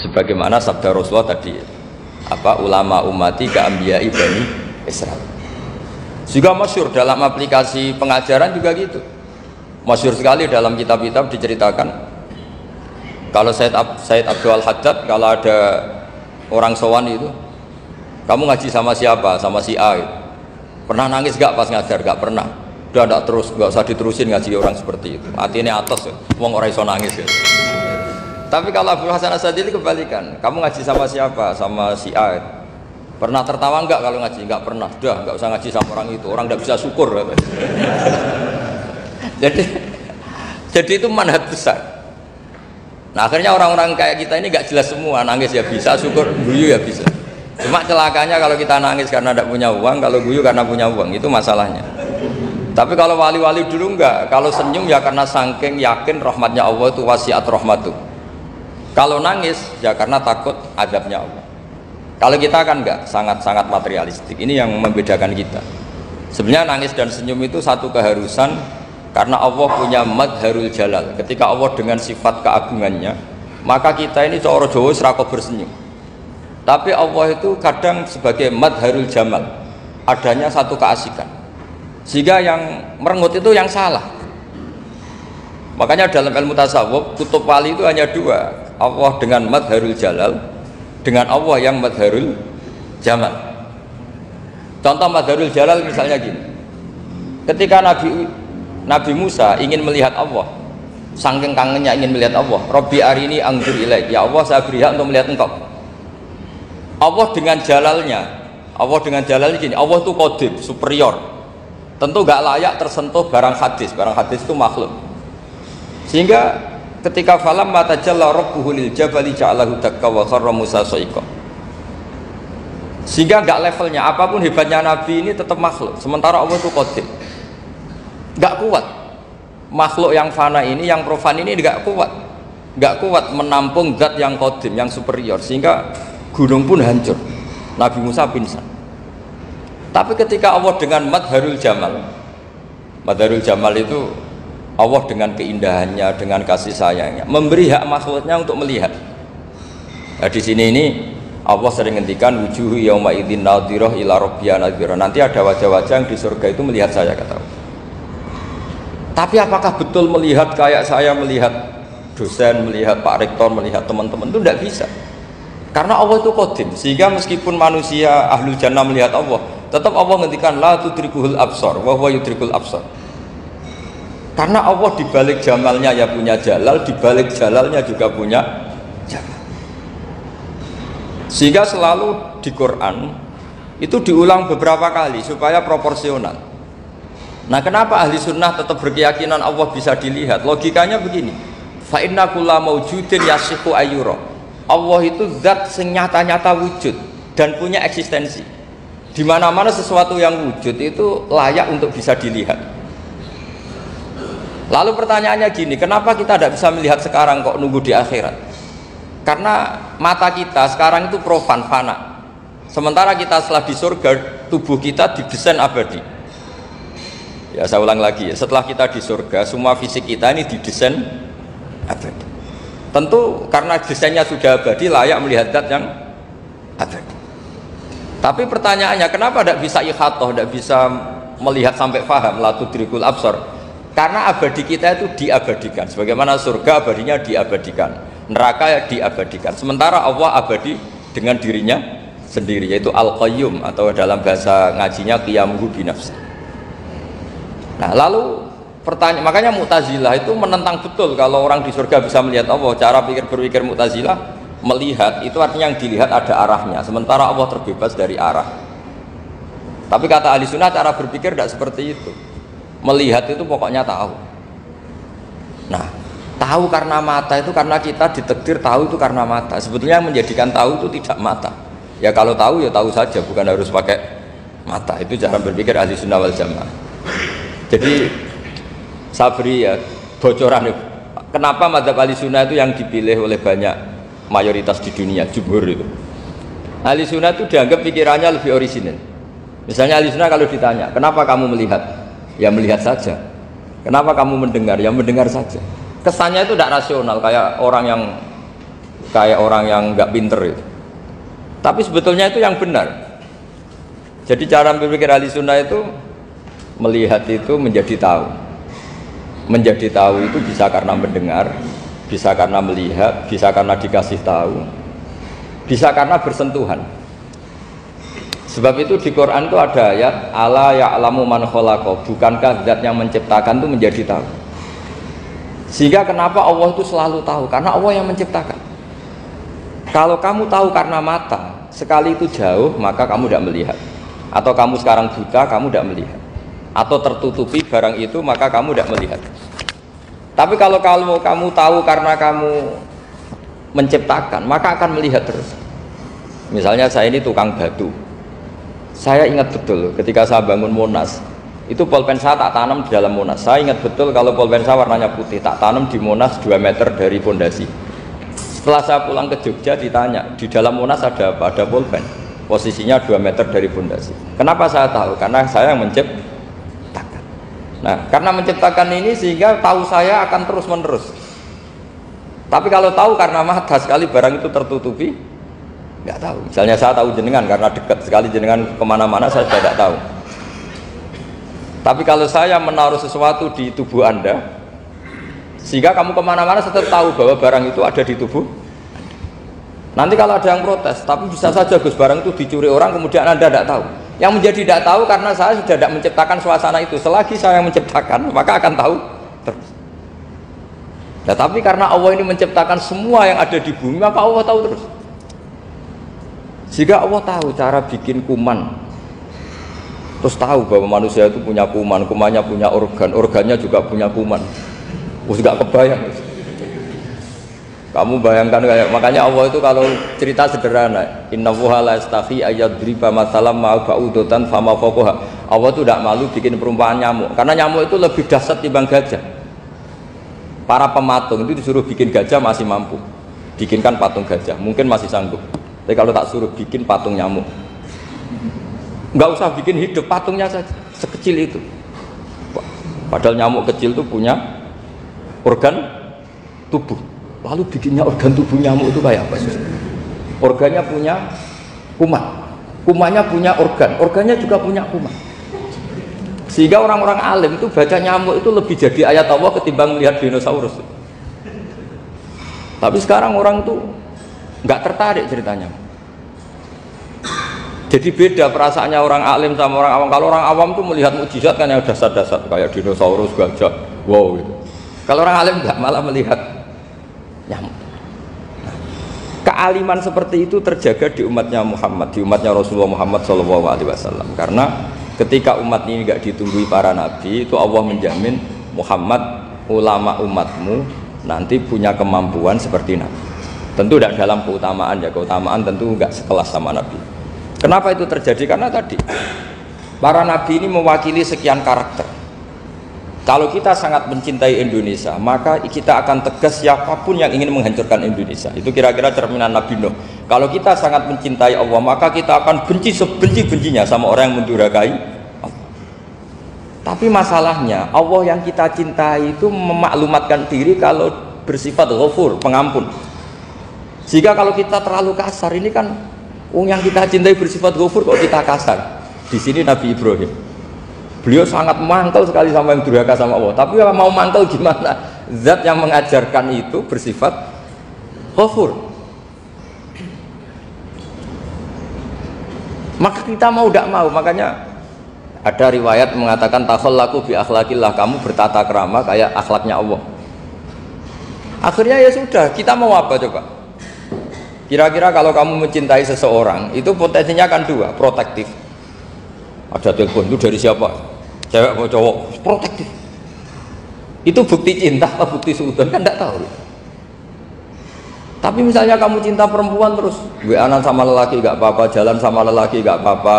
Sebagaimana sabda Rasulullah tadi, apa ulama ummati ka'ambiyai bani Israil. Juga masyhur dalam aplikasi pengajaran juga gitu. Masyhur sekali dalam kitab-kitab diceritakan kalau Said Abdul Haddad, kalau ada orang sowan itu, kamu ngaji sama siapa? Sama si A gitu. Pernah nangis gak pas ngajar? Gak pernah. Udah gak terus, gak usah diterusin ngaji orang seperti itu. Hatinya atas ya, wong orang iso nangis ya. Tapi kalau Abdul Hasan As-Sadili kebalikan, kamu ngaji sama siapa? Sama si A gitu. Pernah tertawa enggak kalau ngaji? Enggak pernah. Udah enggak usah ngaji sama orang itu, orang enggak bisa syukur. jadi itu manhaj besar. Nah akhirnya orang-orang kayak kita ini enggak jelas semua, nangis ya bisa, syukur, guyu ya bisa. Cuma celakanya kalau kita nangis karena tidak punya uang, kalau guyu karena punya uang, itu masalahnya. Tapi kalau wali-wali dulu enggak, kalau senyum ya karena saking yakin rahmatnya Allah itu wasiat rahmatu. Kalau nangis ya karena takut azabnya Allah. Kalau kita kan enggak, sangat-sangat materialistik. Ini yang membedakan kita. Sebenarnya nangis dan senyum itu satu keharusan karena Allah punya madharul jalal. Ketika Allah dengan sifat keagungannya, maka kita ini seorang Jawa serakot bersenyum. Tapi Allah itu kadang sebagai madharul jamal, adanya satu keasikan. Sehingga yang merengut itu yang salah. Makanya dalam ilmu tasawuf, kutub wali itu hanya dua. Allah dengan madharul jalal, dengan Allah yang madharul jamal. Contoh madharul jalal misalnya gini, ketika Nabi Musa ingin melihat Allah, saking kangennya ingin melihat Allah, Rabbi arini anzur ilaik, ya Allah saya beri hak untuk melihat engkau. Allah dengan jalalnya gini, Allah itu qadim, superior, tentu gak layak tersentuh barang hadis itu makhluk. Sehingga ketika falam matajalla rabbuhu lil jabali ja'alahu dakka wa kharra Musa sa'iqa. Sehingga enggak levelnya, apapun hebatnya Nabi ini tetap makhluk, sementara Allah itu qadim. Enggak kuat. Makhluk yang fana ini, yang profan ini enggak kuat. Enggak kuat menampung zat yang qadim, yang superior, sehingga gunung pun hancur. Nabi Musa pingsan. Tapi ketika Allah dengan madharul jamal itu Allah dengan keindahannya, dengan kasih sayangnya, memberi hak makhluknya untuk melihat. Nah, di sini ini Allah sering ngendikan wujuhu yauma idzin nadhirah ila rabbiha nadhirah. Nanti ada wajah-wajah yang di surga itu melihat saya, kata Allah. Tapi apakah betul melihat kayak saya melihat dosen, melihat Pak Rektor, melihat teman-teman? Itu tidak bisa. Karena Allah itu qadim, sehingga meskipun manusia ahlul jannah melihat Allah, tetap Allah ngendikan la tudrikuhul absar wa huwa yudrikul absar. Karena Allah dibalik jamalnya ya punya jalal, dibalik jalalnya juga punya jamal. Sehingga selalu di Quran itu diulang beberapa kali supaya proporsional. Nah kenapa ahli sunnah tetap berkeyakinan Allah bisa dilihat? Logikanya begini, fa inna kulla maujudin yasihu ayyura. Allah itu zat sing nyata-nyata wujud dan punya eksistensi. Di mana-mana sesuatu yang wujud itu layak untuk bisa dilihat. Lalu pertanyaannya gini, kenapa kita tidak bisa melihat sekarang kok nunggu di akhirat? Karena mata kita sekarang itu profan, fana. Sementara kita setelah di surga, tubuh kita didesain abadi. Ya saya ulang lagi ya, setelah kita di surga, semua fisik kita ini didesain abadi. Tentu karena desainnya sudah abadi, layak melihat zat yang abadi. Tapi pertanyaannya, kenapa tidak bisa ikhatoh, tidak bisa melihat sampai paham, la tudrikul absar? Karena abadi kita itu diabadikan, sebagaimana surga abadinya diabadikan, neraka diabadikan. Sementara Allah abadi dengan dirinya sendiri, yaitu Al-Qayyum, atau dalam bahasa ngajinya qiyamuhu binafsi. Nah lalu pertanyaan, makanya Mu'tazilah itu menentang betul kalau orang di surga bisa melihat Allah. Cara berpikir Mu'tazilah, melihat itu artinya yang dilihat ada arahnya, sementara Allah terbebas dari arah. Tapi kata ahli sunnah cara berpikir tidak seperti itu. Melihat itu pokoknya tahu. Nah, tahu karena mata itu karena kita ditakdir tahu itu karena mata. Sebetulnya yang menjadikan tahu itu tidak mata. Ya kalau tahu ya tahu saja, bukan harus pakai mata. Itu cara berpikir ahli sunnah wal jamaah. Jadi saya beri ya bocoran. Kenapa mazhab ahli sunnah itu yang dipilih oleh banyak mayoritas di dunia, jumhur itu. Ahli sunnah itu dianggap pikirannya lebih orisinal. Misalnya ahli sunnah kalau ditanya, kenapa kamu melihat? Ya melihat saja. Kenapa kamu mendengar? Ya mendengar saja. Kesannya itu tidak rasional, kayak orang yang kayak orang yang nggak pinter itu. Tapi sebetulnya itu yang benar. Jadi cara berpikir ahli sunnah itu melihat itu menjadi tahu. Menjadi tahu itu bisa karena mendengar, bisa karena melihat, bisa karena dikasih tahu, bisa karena bersentuhan. Sebab itu di Quran itu ada ayat ala ya'lamu man khalaqa, bukankah zat yang menciptakan itu menjadi tahu. Sehingga kenapa Allah itu selalu tahu? Karena Allah yang menciptakan. Kalau kamu tahu karena mata, sekali itu jauh maka kamu tidak melihat. Atau kamu sekarang buta, kamu tidak melihat. Atau tertutupi barang itu maka kamu tidak melihat. Tapi kalau kamu tahu karena kamu menciptakan, maka akan melihat terus. Misalnya saya ini tukang batu. Saya ingat betul ketika saya bangun Monas, itu pulpen saya tak tanam di dalam Monas. Saya ingat betul kalau pulpen saya warnanya putih, tak tanam di Monas 2 meter dari fondasi. Setelah saya pulang ke Jogja ditanya, di dalam Monas ada apa? Ada pulpen, posisinya 2 meter dari fondasi. Kenapa saya tahu? Karena saya yang menciptakan. Nah, karena menciptakan ini sehingga tahu saya akan terus menerus. Tapi kalau tahu karena mata, sekali barang itu tertutupi, nggak tahu. Misalnya saya tahu jenengan karena dekat sekali jenengan kemana-mana saya sudah tidak tahu. Tapi kalau saya menaruh sesuatu di tubuh Anda, sehingga kamu kemana-mana saya tetap tahu bahwa barang itu ada di tubuh. Nanti kalau ada yang protes, tapi bisa saja Gus barang itu dicuri orang kemudian Anda tidak tahu. Yang menjadi tidak tahu karena saya sudah tidak menciptakan suasana itu. Selagi saya yang menciptakan, maka akan tahu terus. Nah, tapi karena Allah ini menciptakan semua yang ada di bumi, maka Allah tahu terus. Jika Allah tahu cara bikin kuman, terus tahu bahwa manusia itu punya kuman, kumannya punya organ, organnya juga punya kuman. Terus gak kebayang. Kamu bayangkan kayak, makanya Allah itu kalau cerita sederhana, innallaha la yastahi ayyadriba mathalam ma ba'udatan fama fawqaha. Allah itu tidak malu bikin perumpamaan nyamuk, karena nyamuk itu lebih dahsyat timbang gajah. Para pematung itu disuruh bikin gajah masih mampu, bikinkan patung gajah, mungkin masih sanggup. Tapi kalau tak suruh bikin patung nyamuk, nggak usah bikin hidup, patungnya saja sekecil itu. Padahal nyamuk kecil itu punya organ tubuh. Lalu bikinnya organ tubuh nyamuk itu kayak apa sih? Organnya punya kuman, kumannya punya organ, organnya juga punya kuman. Sehingga orang-orang alim itu baca nyamuk itu lebih jadi ayat Allah ketimbang melihat dinosaurus. Tapi sekarang orang itu nggak tertarik ceritanya. Jadi beda perasaannya orang alim sama orang awam. Kalau orang awam tuh melihat mukjizat kan yang dasar-dasar kayak dinosaurus, gajah, wow gitu. Kalau orang alim nggak, malah melihat nyamuk. Nah, kealiman seperti itu terjaga di umatnya Muhammad, di umatnya Rasulullah Muhammad SAW. Karena ketika umat ini nggak ditunggui para nabi, itu Allah menjamin Muhammad, ulama umatmu nanti punya kemampuan seperti nabi. Tentu tidak dalam keutamaan ya, keutamaan tentu nggak sekelas sama nabi. Kenapa itu terjadi? Karena tadi para nabi ini mewakili sekian karakter. Kalau kita sangat mencintai Indonesia, maka kita akan tegas siapapun yang ingin menghancurkan Indonesia. Itu kira-kira cerminan Nabi Nuh. Kalau kita sangat mencintai Allah, maka kita akan benci sebenci-bencinya sama orang yang mendurhakai Allah. Tapi masalahnya Allah yang kita cintai itu memaklumatkan diri kalau bersifat ghafur, pengampun. Jika kalau kita terlalu kasar, ini kan yang kita cintai bersifat ghafur kok kita kasar. Di sini Nabi Ibrahim, beliau sangat mangkel sekali sama yang durhaka sama Allah. Tapi mau mangkel gimana? Zat yang mengajarkan itu bersifat ghafur. Maka kita mau tidak mau, makanya ada riwayat mengatakan takhallaku bi akhlaqillah, kamu bertata krama kayak akhlaknya Allah. Akhirnya ya sudah, kita mau apa coba? Kira-kira kalau kamu mencintai seseorang, itu potensinya kan dua, protektif. Ada telepon, itu dari siapa? Cewek atau cowok? Protektif. Itu bukti cinta atau bukti suudon? Kan tidak tahu. Tapi misalnya kamu cinta perempuan terus, WA-an sama lelaki gak apa-apa, jalan sama lelaki gak apa-apa,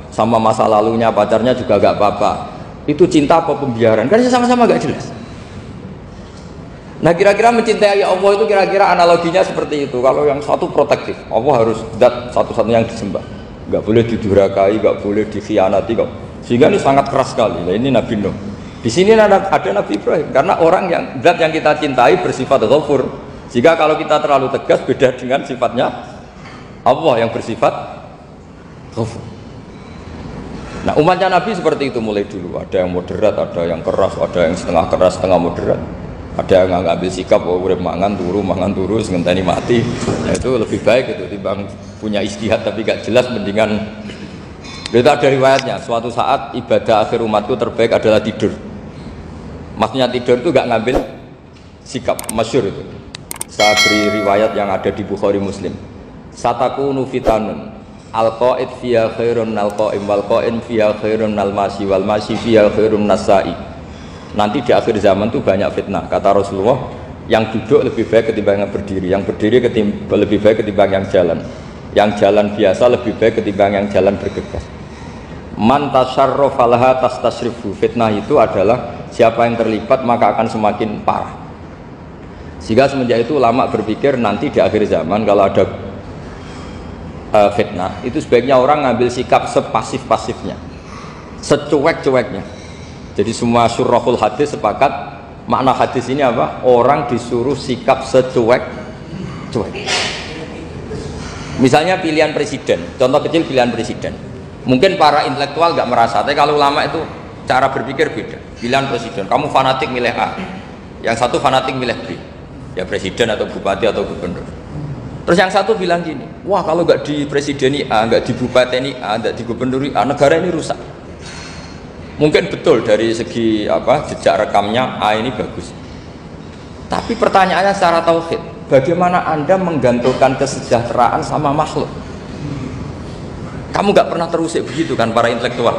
sama masa lalunya pacarnya juga gak apa-apa. Itu cinta apa pembiaran? Kan sama-sama gak jelas. Nah kira-kira mencintai Allah itu kira-kira analoginya seperti itu. Kalau yang satu protektif, Allah harus zat satu-satunya yang disembah, nggak boleh didurhakai, nggak boleh dikhianati, sehingga ini sangat keras sekali. Nah, ini Nabi Nuh. Di sini ada Nabi Ibrahim, karena orang yang zat yang kita cintai bersifat ghafur, Jika kalau kita terlalu tegas beda dengan sifatnya Allah yang bersifat ghafur. Nah umatnya Nabi seperti itu mulai dulu. Ada yang moderat, ada yang keras, ada yang setengah keras, setengah moderat. Ada yang ngambil sikap, oh udah mangan turu, ngenteni mati. Nah, itu lebih baik itu timbang punya istihad tapi gak jelas, mendingan. Itu ada riwayatnya. Suatu saat ibadah akhir umatku terbaik adalah tidur. Maksudnya tidur itu gak ngambil sikap, masyhur itu. Saya beri riwayat yang ada di Bukhari Muslim. Satakunu fitanun al-qa'id fiha khairun al-qa'im wal qa'in fiha khairun al-masi wal masi fiha khairun nasai. Nanti di akhir zaman itu banyak fitnah, kata Rasulullah. Yang duduk lebih baik ketimbang yang berdiri, yang berdiri lebih baik ketimbang yang jalan biasa lebih baik ketimbang yang jalan bergegas. Man tasyarrafa laha tastasrifu. Fitnah itu adalah siapa yang terlibat maka akan semakin parah. Sehingga semenjak itu ulama berpikir nanti di akhir zaman kalau ada fitnah itu sebaiknya orang ngambil sikap sepasif-pasifnya, secuek-cueknya. Jadi semua syurahul hadis sepakat makna hadis ini apa? Orang disuruh sikap secuek-cuek. Misalnya pilihan presiden, contoh kecil pilihan presiden. Mungkin para intelektual nggak merasa, tapi kalau ulama itu cara berpikir beda. Pilihan presiden, kamu fanatik milih A, yang satu fanatik milih B, ya presiden atau bupati atau gubernur. Terus yang satu bilang gini, wah kalau nggak di presideni A, nggak di bupati A, nggak di gubernuri A, negara ini rusak. Mungkin betul dari segi jejak rekamnya A ini bagus. Tapi pertanyaannya secara tauhid, bagaimana Anda menggantungkan kesejahteraan sama makhluk? Kamu nggak pernah terusik begitu kan para intelektual?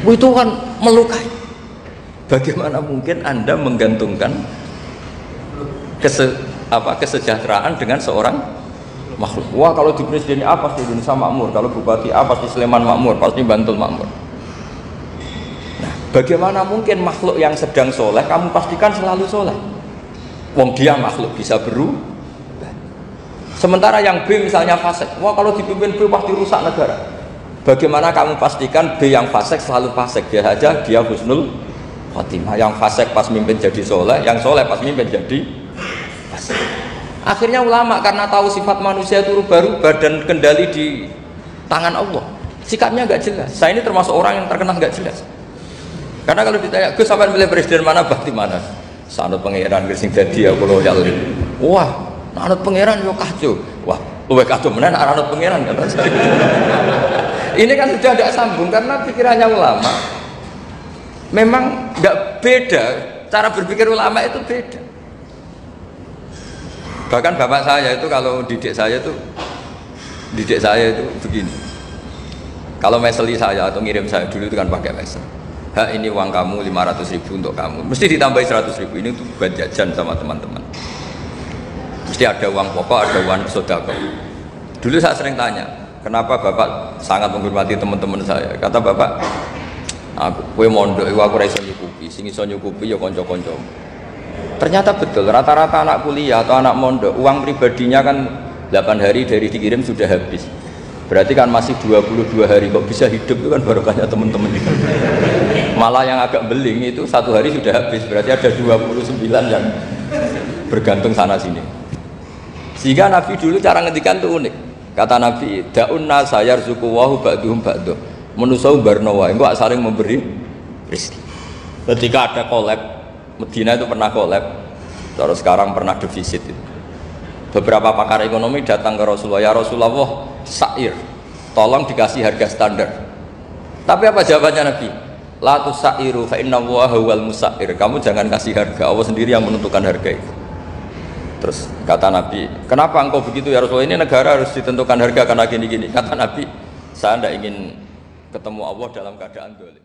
Itu kan melukai. Bagaimana mungkin Anda menggantungkan kesejahteraan dengan seorang makhluk? Wah kalau di presiden A pasti Indonesia makmur, kalau bupati A pasti Sleman makmur, pasti Bantul makmur. Nah, bagaimana mungkin makhluk yang sedang soleh kamu pastikan selalu soleh? Wong dia makhluk bisa berubah. Sementara yang B misalnya fasik, wah kalau dipimpin B pasti rusak negara. Bagaimana kamu pastikan B yang fasik selalu fasik? Dia saja dia husnul khotimah. Yang fasik pas mimpin jadi soleh, yang soleh pas mimpin jadi fasik. Akhirnya ulama karena tahu sifat manusia itu rubah-rubah dan kendali di tangan Allah, sikapnya nggak jelas. Saya ini termasuk orang yang terkenal nggak jelas. Karena kalau ditanya, Gus sampai pilih presiden mana, bakti mana? Sanut pangeran sing dadi aku loyal. Wah, anut pangeran yo kacau. Wah, luwih kacau menan anut pangeran kata saya. Ini kan sudah tidak sambung karena pikirannya ulama memang nggak beda, cara berpikir ulama itu beda. Bahkan bapak saya itu kalau didik saya itu begini. Kalau meseli saya atau ngirim saya dulu itu kan pakai mesel. Hak ini uang kamu 500.000 untuk kamu. Mesti ditambahi 100.000 ini untuk buat jajan sama teman-teman. Mesti ada uang pokok, ada uang sodako. Dulu saya sering tanya, kenapa bapak sangat menghormati teman-teman saya? Kata bapak, aku mondok, aku raiso nyukupi, sing iso nyukupi ya konco-konco. Ternyata betul, rata-rata anak kuliah atau anak mondok, uang pribadinya kan 8 hari dari dikirim sudah habis. Berarti kan masih 22 hari, kok bisa hidup itu kan barokahnya teman-teman itu. Malah yang agak beling itu 1 hari sudah habis, berarti ada 29 yang bergantung sana sini. Sehingga Nabi dulu cara ngedikan itu unik. Kata Nabi, da'un nasa yarzuqu wahu ba'duhum ba'duh. Menusau barnawa, engkau saling memberi rezeki. Ketika ada kolab, Medina itu pernah kolab, terus sekarang pernah defisit. Beberapa pakar ekonomi datang ke Rasulullah, ya Rasulullah, sa'ir, tolong dikasih harga standar. Tapi apa jawabannya Nabi? La tusa'iru fa inna Allaha huwal musa'ir. Kamu jangan kasih harga, Allah sendiri yang menentukan harga itu. Terus kata Nabi, kenapa engkau begitu ya Rasulullah? Ini negara harus ditentukan harga karena gini-gini. Kata Nabi, saya tidak ingin ketemu Allah dalam keadaan dolim.